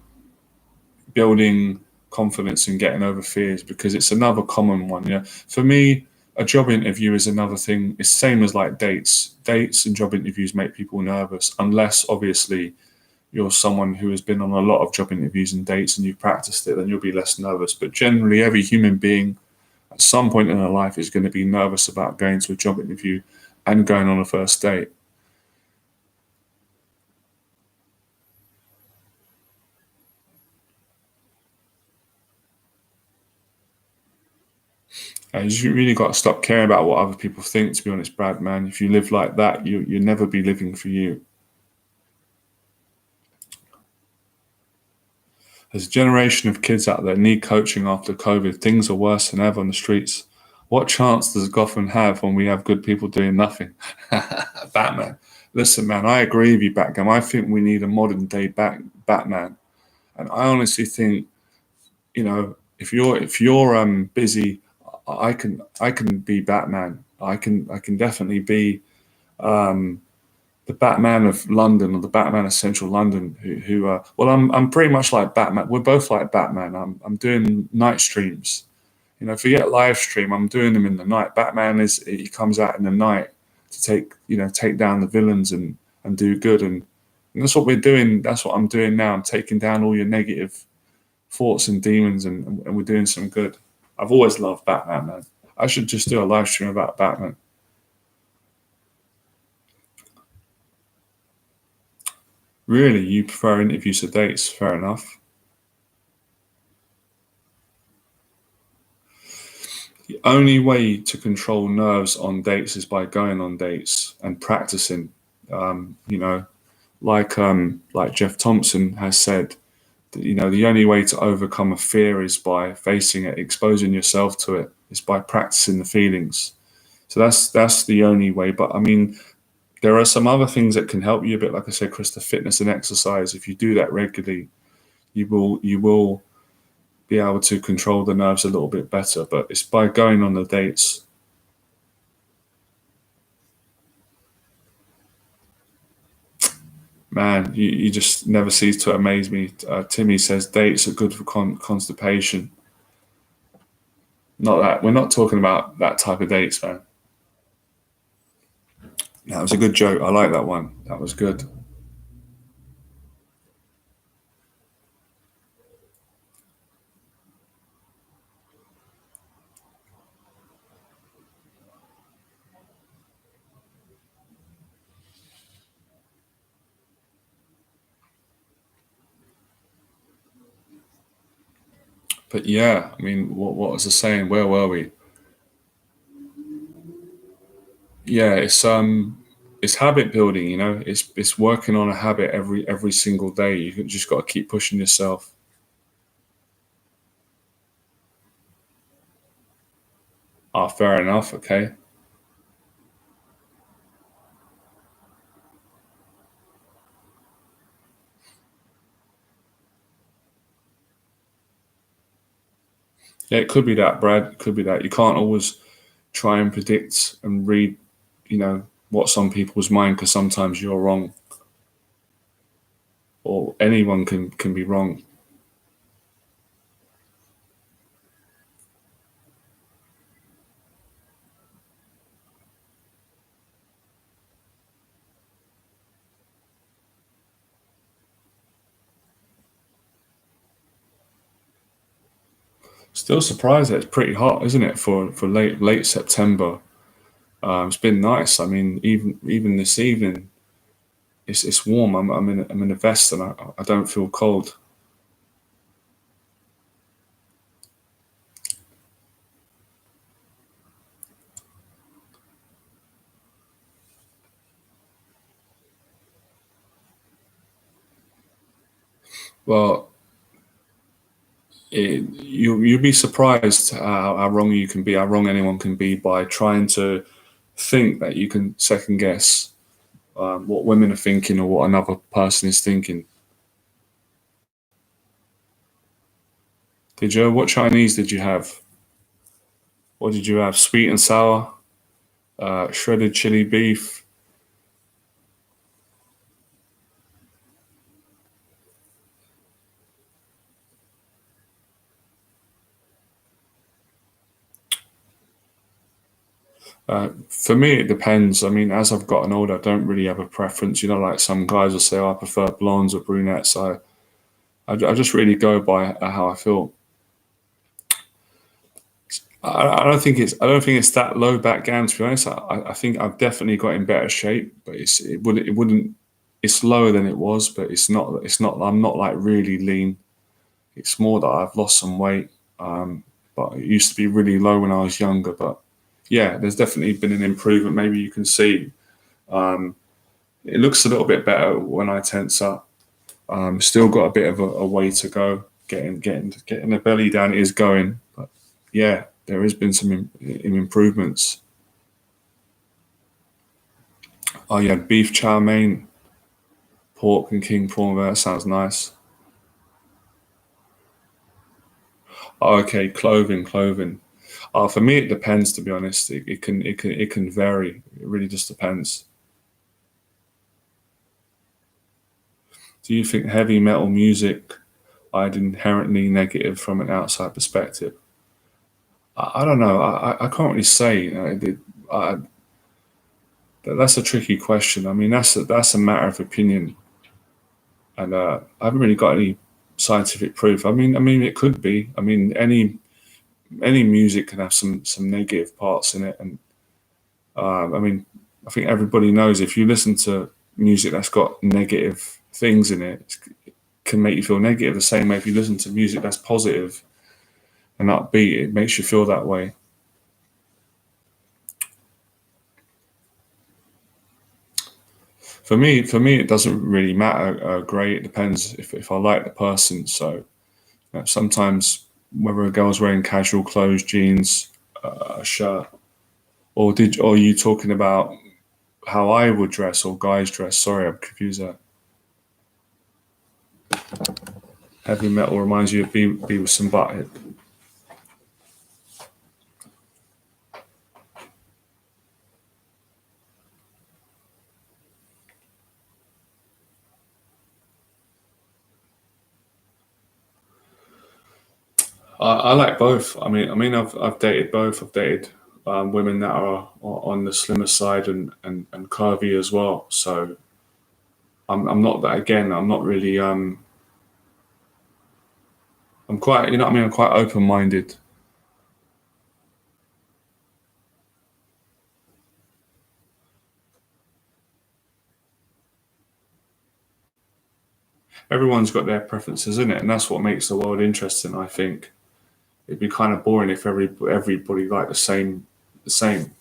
building confidence and getting over fears because it's another common one. Yeah, for me, a job interview is another thing. It's same as like dates. Dates and job interviews make people nervous, unless obviously you're someone who has been on a lot of job interviews and dates and you've practiced it, then you'll be less nervous. But generally, every human being at some point in their life is going to be nervous about going to a job interview and going on a first date. And you really got to stop caring about what other people think, to be honest, Brad, man. If you live like that, you'll never be living for you. There's a generation of kids out there need coaching after COVID. Things are worse than ever on the streets. What chance does Gotham have when we have good people doing nothing? Batman. Listen, man, I agree with you, Batman. I think we need a modern day Batman. And I honestly think, if you're busy, I can be Batman. I can definitely be the Batman of London or the Batman of Central London. Well, I'm pretty much like Batman. We're both like Batman. I'm doing night streams. Forget live stream. I'm doing them in the night. Batman he comes out in the night to take down the villains and do good, and that's what we're doing. That's what I'm doing now. I'm taking down all your negative thoughts and demons, and we're doing some good. I've always loved Batman, man. I should just do a live stream about Batman. Really, you prefer interviews to dates? Fair enough. The only way to control nerves on dates is by going on dates and practicing. Like Jeff Thompson has said, the only way to overcome a fear is by facing it, exposing yourself to it. It's by practicing the feelings. So that's the only way. But I mean, there are some other things that can help you a bit. Like I said, Chris, the fitness and exercise. If you do that regularly, you will be able to control the nerves a little bit better. But it's by going on the dates. Man, you just never cease to amaze me. Timmy says dates are good for constipation. Not that we're not talking about that type of dates, man. That was a good joke. I like that one. That was good. But yeah, I mean, what was the saying? Where were we? Yeah, it's habit building. It's working on a habit every single day. Just got to keep pushing yourself. Ah, fair enough. Okay. Yeah, it could be that, Brad. It could be that. You can't always try and predict and read, what's on people's mind because sometimes you're wrong, or anyone can be wrong. Still surprised that it's pretty hot, isn't it, for late September? It's been nice. I mean, even this evening, it's warm. I'm in a vest and I don't feel cold. Well, you'd be surprised how wrong you can be, how wrong anyone can be by trying to think that you can second guess what women are thinking or what another person is thinking. What Chinese did you have? What did you have? Sweet and sour, shredded chili beef. For me, it depends. I mean, as I've gotten older, I don't really have a preference. You know, like some guys will say, oh, I prefer blondes or brunettes. I just really go by how I feel. I don't think it's that low back down. To be honest, I think I've definitely got in better shape, but it wouldn't. It's lower than it was, but it's not. It's not. I'm not like really lean. It's more that I've lost some weight. But it used to be really low when I was younger. But yeah, there's definitely been an improvement. Maybe you can see. It looks a little bit better when I tense up. Still got a bit of a way to go. Getting the belly down is going, but yeah, there has been some improvements. Oh, you had beef chow mein, pork and king prawn. That sounds nice. Oh, okay, clothing. For me, it depends. To be honest, it can vary. It really just depends. Do you think heavy metal music are inherently negative from an outside perspective? I don't know. I can't really say. I, that's a tricky question. I mean, that's a matter of opinion, and I haven't really got any scientific proof. I mean, it could be. I mean, any music can have some negative parts in it, and I mean, I think everybody knows if you listen to music that's got negative things in it, it can make you feel negative. The same way if you listen to music that's positive and upbeat, it makes you feel that way. For me, it doesn't really matter. Great, it depends if I like the person. So sometimes whether a girl's wearing casual clothes, jeans, a shirt, or are you talking about how I would dress or guys dress? Sorry, I'm confused there. Heavy metal reminds you of Beavis and Butthead. I like both. I've dated both. I've dated women that are on the slimmer side and curvy as well. So I'm not that again. I'm not really. I'm quite. You know what I mean. I'm quite open minded. Everyone's got their preferences in it, and that's what makes the world interesting. I think it'd be kind of boring if everybody liked the same.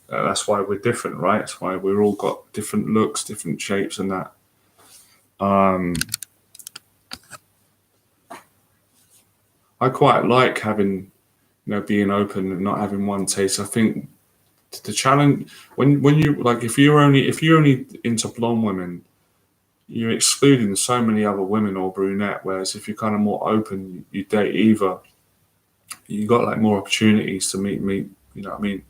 That's why we're different, right? That's why we're all got different looks, different shapes, and that. Um, I quite like having being open and not having one taste. I think the challenge when you like if you're only into blonde women, you're excluding so many other women or brunette. Whereas if you're kind of more open, you date either. You got like more opportunities to meet. You know what I mean?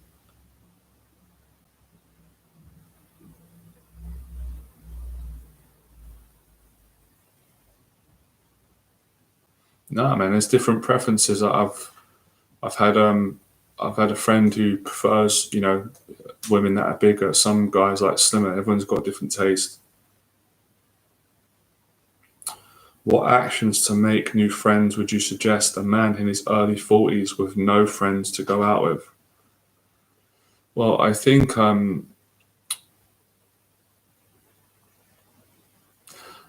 No, man. There's different preferences. I've had I've had a friend who prefers women that are bigger. Some guys like slimmer. Everyone's got different taste. What actions to make new friends would you suggest a man in his early 40s with no friends to go out with? Well, I think I'm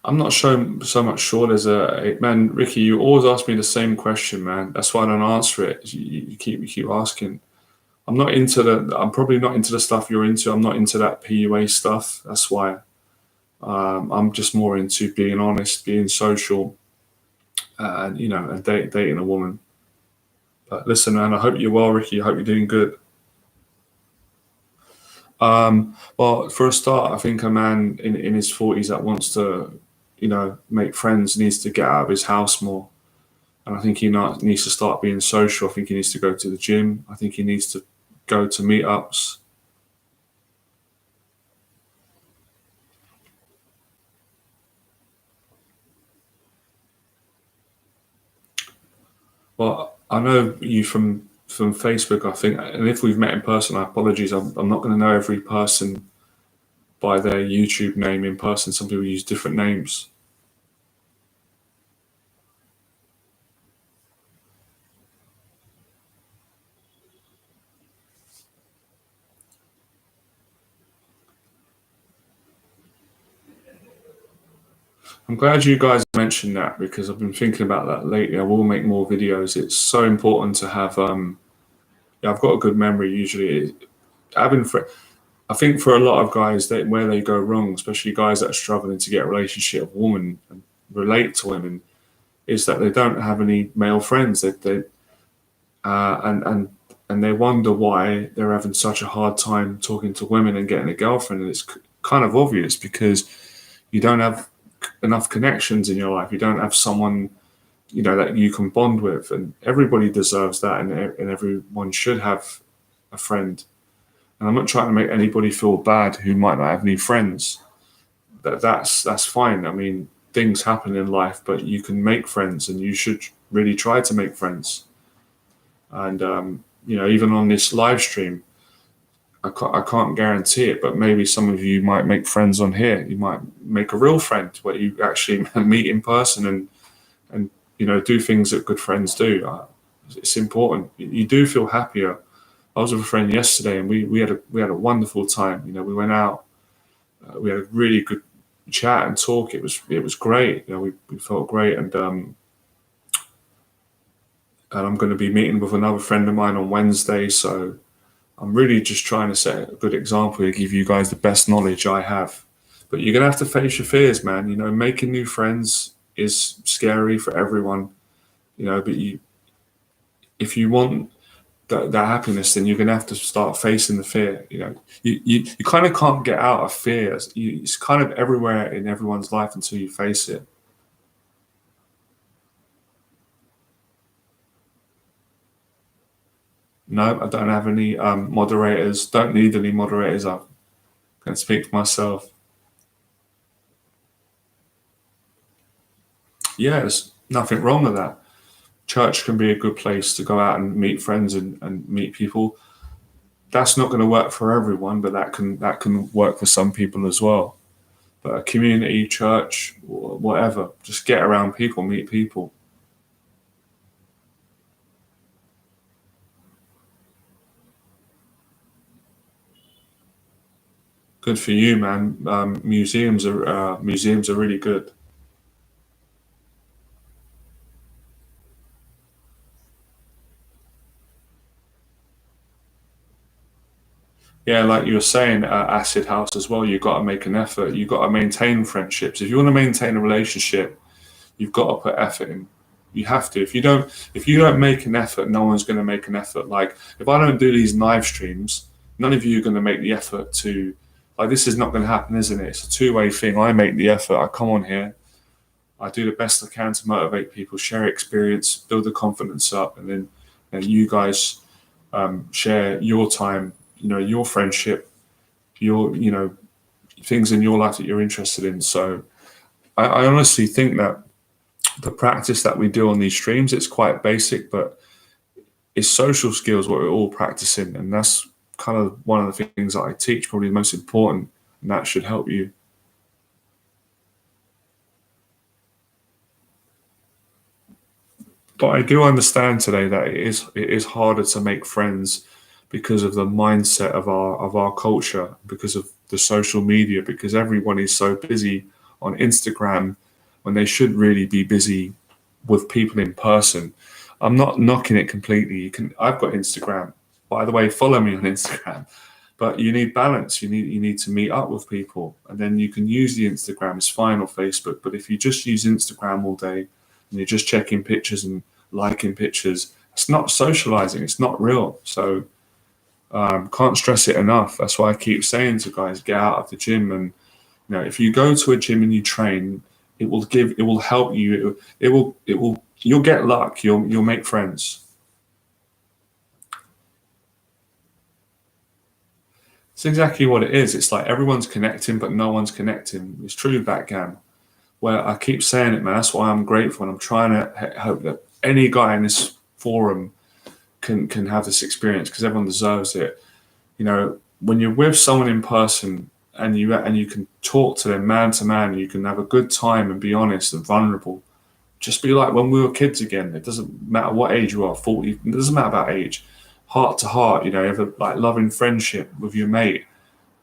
not so much sure there's man, Ricky, you always ask me the same question, man. That's why I don't answer it. You keep asking. I'm probably not into the stuff you're into. I'm not into that PUA stuff. That's why I'm just more into being honest, being social, and and dating a woman. But listen, man, I hope you're well, Ricky. I hope you're doing good. Well, for a start, I think a man in his 40s that wants to, make friends needs to get out of his house more. And I think he needs to start being social. I think he needs to go to the gym. I think he needs to go to meetups. Well, I know you from Facebook, I think, and if we've met in person, I apologies. I'm not going to know every person by their YouTube name in person. Some people use different names. I'm glad you guys mentioned that because I've been thinking about that lately. I will make more videos. It's so important to have. Yeah, I've got a good memory usually. Having I think for a lot of guys, where they go wrong, especially guys that are struggling to get a relationship with a woman and relate to women, is that they don't have any male friends. They and they wonder why they're having such a hard time talking to women and getting a girlfriend. And it's kind of obvious because you don't have enough connections in your life. You don't have someone that you can bond with, and everybody deserves that, and everyone should have a friend. And I'm not trying to make anybody feel bad who might not have any friends. That's fine. I mean, things happen in life, but you can make friends, and you should really try to make friends. And even on this live stream, I can't guarantee it, but maybe some of you might make friends on here. You might make a real friend where you actually meet in person and do things that good friends do. It's important. You do feel happier. I was with a friend yesterday, and we had a wonderful time. We went out. We had a really good chat and talk. It was great. We felt great, and I'm going to be meeting with another friend of mine on Wednesday. So I'm really just trying to set a good example to give you guys the best knowledge I have. But you're going to have to face your fears, man. Making new friends is scary for everyone. But if you want that happiness, then you're going to have to start facing the fear. You kind of can't get out of fear. It's kind of everywhere in everyone's life until you face it. No, I don't have any moderators. Don't need any moderators. I can speak for myself. Yeah, there's nothing wrong with that. Church can be a good place to go out and meet friends and meet people. That's not going to work for everyone, but that can work for some people as well. But a community, church, whatever, just get around people, meet people. Good for you, man. Museums are really good. Yeah, like you were saying, acid house as well. You've got to make an effort. You've got to maintain friendships. If you want to maintain a relationship, you've got to put effort in. You have to. If you don't make an effort, no one's going to make an effort. Like if I don't do these live streams, none of you are going to make the effort to. Like this is not going to happen, isn't it? It's a two-way thing. I make the effort. I come on here. I do the best I can to motivate people, share experience, build the confidence up, and then you guys share your time, your friendship, your things in your life that you're interested in. So I honestly think that the practice that we do on these streams, it's quite basic, but it's social skills what we're all practicing, and that's kind of one of the things that I teach, probably the most important, and that should help you. But I do understand today that it is harder to make friends because of the mindset of our culture, because of the social media, because everyone is so busy on Instagram when they should really be busy with people in person. I'm not knocking it completely. I've got Instagram. By the way, follow me on Instagram. But you need balance. You need to meet up with people, and then you can use the Instagram. It's fine, or Facebook. But if you just use Instagram all day and you're just checking pictures and liking pictures, it's not socializing. It's not real. So can't stress it enough. That's why I keep saying to guys, get out of the gym, and if you go to a gym and you train, it will help you. You'll get luck. You'll make friends. It's exactly what it is. It's like everyone's connecting, but no one's connecting. It's true, backgammon. Where I keep saying it, man. That's why I'm grateful, and I'm trying to hope that any guy in this forum can have this experience, because everyone deserves it. When you're with someone in person and you can talk to them man to man, you can have a good time and be honest and vulnerable. Just be like when we were kids again. It doesn't matter what age you are, 40. It doesn't matter about age. Heart to heart, you have a like loving friendship with your mate.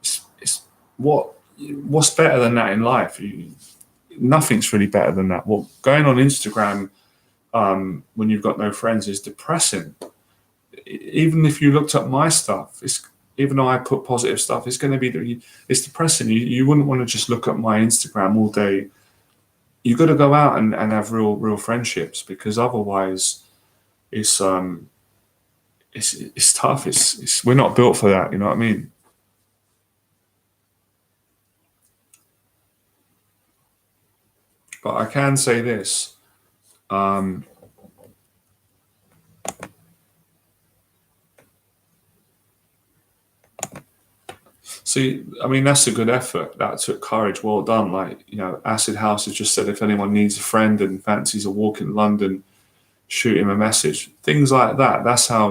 It's what's better than that in life? Nothing's really better than that. Well, going on Instagram when you've got no friends is depressing. Even if you looked up my stuff, even though I put positive stuff, it's going to be it's depressing. You wouldn't want to just look at my Instagram all day. You've got to go out and have real friendships, because otherwise it's it's tough. It's we're not built for that. You know what I mean? But I can say this. Um, See, I mean, that's a good effort. That took courage. Well done. Like, Acid House has just said if anyone needs a friend and fancies a walk in London, shoot him a message. Things like that. That's how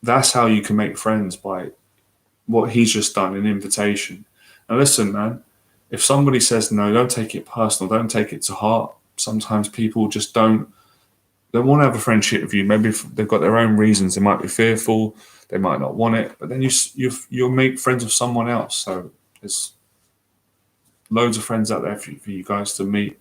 that's how you can make friends, by what he's just done, an invitation. Now, listen, man, if somebody says no, don't take it personal. Don't take it to heart. Sometimes people just they want to have a friendship with you. Maybe if they've got their own reasons. They might be fearful. They might not want it. But then you'll make friends with someone else. So there's loads of friends out there for you guys to meet.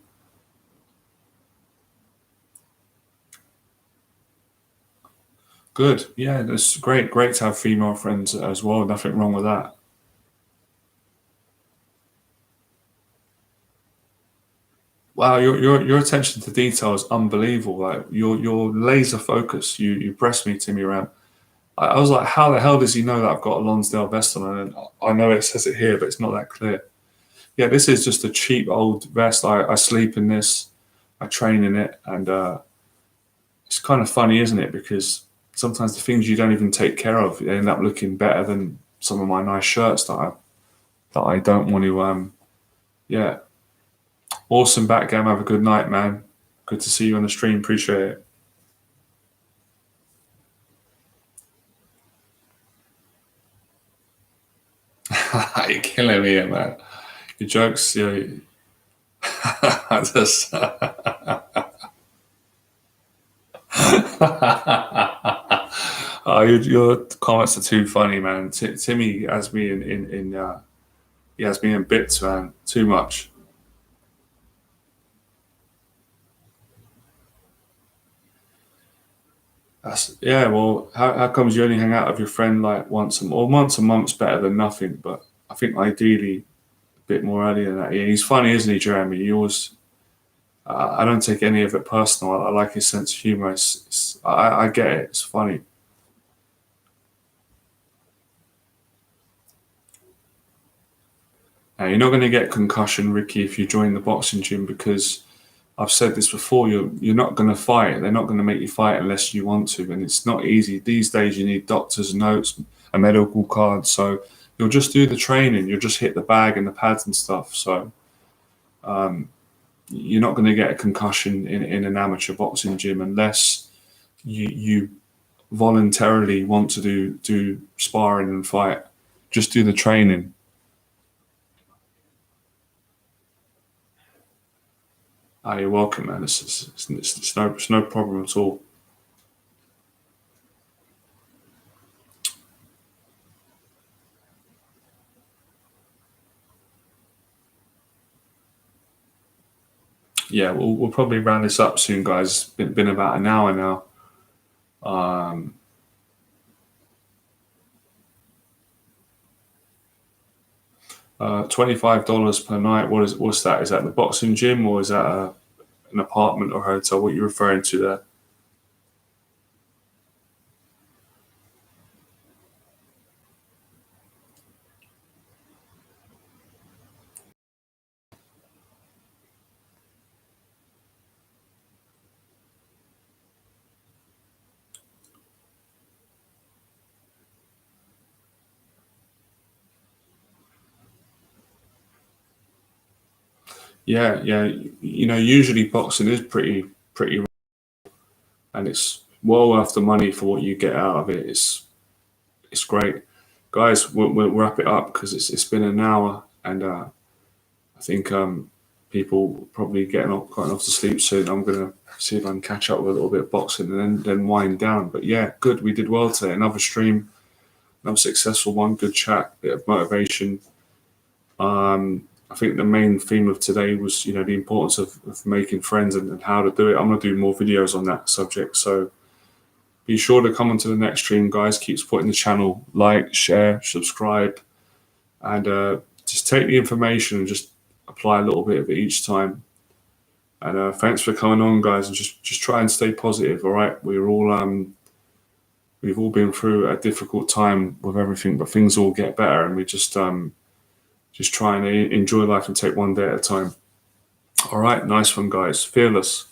Good. Yeah, that's great. Great to have female friends as well. Nothing wrong with that. Wow, your attention to detail is unbelievable. Like your laser focus. You pressed me, Timmy, around. I was like, how the hell does he know that I've got a Lonsdale vest on? And I know it says it here, but it's not that clear. Yeah, this is just a cheap old vest. I sleep in this, I train in it, and it's kind of funny, isn't it? Because sometimes the things you don't even take care of, they end up looking better than some of my nice shirts that I don't want to. Yeah, awesome backgammon. Have a good night, man. Good to see you on the stream. Appreciate it. You're killing me, man. Your jokes, yeah. Just, your comments are too funny, man. Timmy has me he has me in bits, man. Too much. Yeah. Well, how comes you only hang out with your friend like once a month's better than nothing? But I think ideally a bit more earlier than that. Yeah, he's funny, isn't he, Jeremy? He always. I don't take any of it personal. I like his sense of humor. I get it. It's funny. Now, you're not going to get concussion, Ricky, if you join the boxing gym, because I've said this before. You're not going to fight. They're not going to make you fight unless you want to, and it's not easy these days. You need doctors' notes, a medical card. So you'll just do the training. You'll just hit the bag and the pads and stuff. So you're not going to get a concussion in an amateur boxing gym unless you voluntarily want to do sparring and fight. Just do the training. Ah, you're welcome, man. It's no problem at all. Yeah, we'll probably round this up soon, guys. It's been about an hour now. Um, $25 per night. What's that? Is that the boxing gym or is that an apartment or hotel? What are you referring to there? Yeah, yeah. Usually boxing is pretty, and it's well worth the money for what you get out of it. It's great, guys. We'll wrap it up because it's been an hour, and I think people probably getting off to sleep soon. I'm gonna see if I can catch up with a little bit of boxing and then wind down. But yeah, good. We did well today. Another stream, another successful one. Good chat, bit of motivation. I think the main theme of today was, the importance of making friends and how to do it. I'm going to do more videos on that subject. So be sure to come onto the next stream, guys. Keep supporting the channel. Like, share, subscribe, and just take the information and just apply a little bit of it each time. And thanks for coming on, guys. And just try and stay positive. All right, we've all been through a difficult time with everything, but things all get better, and we just try and enjoy life and take one day at a time. All right, nice one, guys. Fearless.